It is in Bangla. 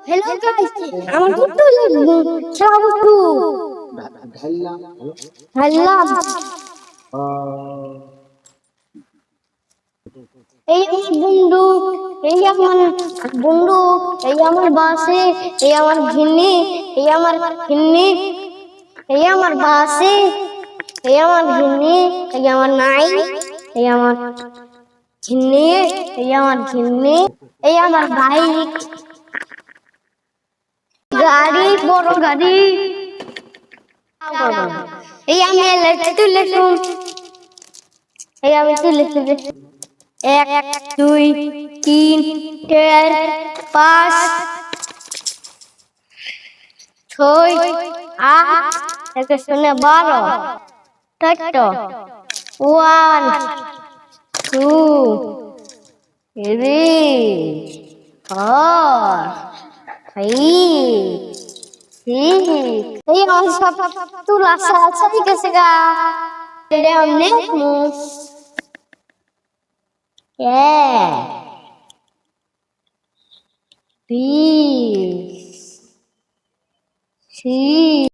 Hello guys, আমার কুট্টু খেলা বস্তু ঢাললাম। এই আমার বন্দুক, এই আমার বন্দুক, এই আমার বাসে, এই আমার ঘিন্নি, এই আমার ঘিন্নি, এই আমার বাসে, এই আমার ঘিন্নি, এই আমার নাই, এই আমার ঘিন্নি, এই আমার ঘিন্নি, এই আমার বাইক, গাড়ি, বড় গাড়ি। এই আমি তুলে এই আমি তুলে 1 2 3 4 5 6 8 একে শুনে 12 1 2 3 4 5 6 এই আমার সব তুলা সাথে গেছে গা এটা আমনে yeah peace see